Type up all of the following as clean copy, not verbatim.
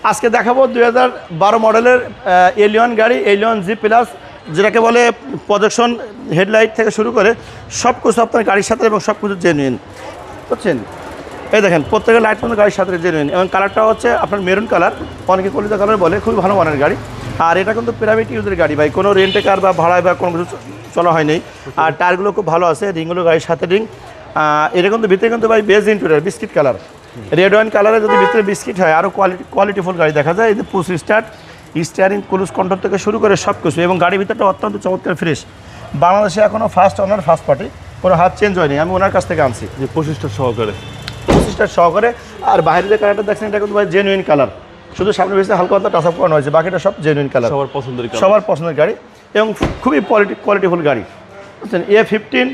আজকে দেখাবো 2012 মডেলের এলিয়ন গাড়ি, এলিয়ন জি প্লাস, যেটাকে বলে প্রজেকশন হেডলাইট থেকে শুরু করে সব কিছু আপনার গাড়ির সাথে এবং সব কিছু জেনুইন, বুঝছেন? এই দেখেন প্রত্যেকের লাইট কিন্তু গাড়ির সাথে জেনুইন, এবং কালারটা হচ্ছে আপনার মেরুন কালার, অনেকে কলিজা কালার বলে, খুবই ভালো মানের গাড়ি। আর এটা কিন্তু প্রাইভেট ইউজের গাড়ি ভাই, কোনো রেন্টে কার বা ভাড়ায় বা কোনো কিছু চলা হয়নি। আর টায়ারগুলো খুব ভালো আছে, রিংগুলো গাড়ির সাথে রিং। এটা কিন্তু ভিতরে কিন্তু ভাই beige interior biscuit colour, red wine কালারে যদি ভিতরে বিস্কিট হয় আরও কোয়ালিটিফুল গাড়ি দেখা যায়। এই যে push start, steering, cruise control থেকে শুরু করে সব কিছু, এবং গাড়ির ভিতরটা অত্যন্ত চমৎকার ফ্রেশ। বাংলাদেশে এখনও ফার্স্ট ওনার ফার্স্ট পার্টি, কোনো হাত চেঞ্জ হয়নি, আমি ওনার কাছ থেকে আনছি যে 25টা সহকারে, 25টা সহকারে। আর বাইরের যে কালারটা দেখছেন এটা কিন্তু ভাই জেনুইন কালার, শুধু সামনে বেশি হালকা হালকা টাচ আপ করানো হয়েছে, বাকিটা সব জেনুইন কালার, সবার পছন্দের গাড়ি এবং খুবই কোয়ালিটিফুল গাড়ি, বুঝছেন? A15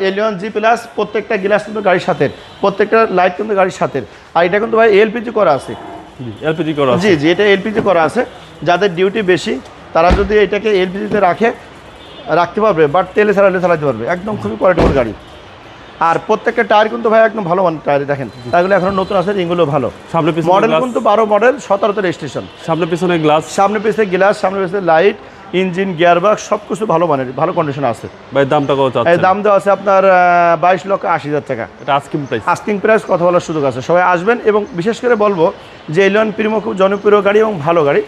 এলিয়ন জি প্লাস, প্রত্যেকটা গ্লাস কিন্তু গাড়ির সাথে, প্রত্যেকটা লাইট কিন্তু গাড়ির সাথে। আর এটা কিন্তু ভাই এলপিজি করা আছে, এলপিজি করা আছে। জি জি, এটা এলপিজি করা আছে। যাদের ডিউটি বেশি তারা যদি এটাকে এলপিজিতে রাখতে পারবে, বাট তেলে চালাতে পারবে, একদম খুবই কোয়ালিটিফুল গাড়ি। আর প্রত্যেকটা টায়ার কিন্তু ভাই একদম ভালো মানের টায়ার, দেখেন টায়ারগুলো এখন নতুন আছে, রিংগুলো ভালো। সামনে পিছনে মডেল কিন্তু 12 মডেল, 17তে রেজিস্ট্রেশন। সামনে পিছনে গ্লাস, সামনে পিছনে গ্লাস, সামনে পিছনে লাইট, ইঞ্জিন, গিয়ারবক্স সব কিছু ভালো মানের, ভালো কন্ডিশন আছে ভাই। দামটা কত চাচ্ছেন? এই দাম দেওয়া আছে আপনার 22,80,000 টাকা। এটা আস্কিং প্রাইস। আস্কিং প্রাইস, কথা বলার সুযোগ আছে, সবাই আসবেন। এবং বিশেষ করে বলবো যে এলিয়ন প্রিমো খুব জনপ্রিয় গাড়ি এবং ভালো গাড়ি।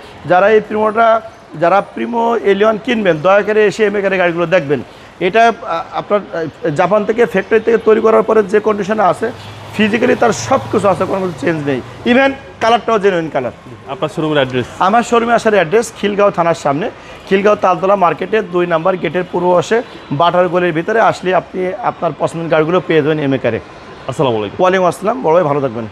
যারা প্রিমো এলিয়ন কিনবেন, দয়া করে এসে এমএকারের গাড়িগুলো দেখবেন। এটা আপনার জাপান থেকে ফ্যাক্টরি থেকে তৈরি করার পরে যে কন্ডিশনে আছে, ফিজিক্যালি তার সব কিছু আছে, কোনো কিছু চেঞ্জ নেই, ইভেন কালারটাও জেনুইন কালার। আপনার শোরুমের অ্যাড্রেস? আমার শোরুমে আসার অ্যাড্রেস খিলগাঁও থানার সামনে, খিলগাঁও তালতলা মার্কেটের 2 নম্বর গেটের পূর্ব পাশে বাটার গলির ভিতরে আসলে আপনি আপনার পছন্দের গাড়িগুলো পেয়ে যাবেন এমএকারে। আসসালামু আলাইকুম। ওয়ালাইকুম আসসালাম, বড় ভাই, ভালো থাকবেন।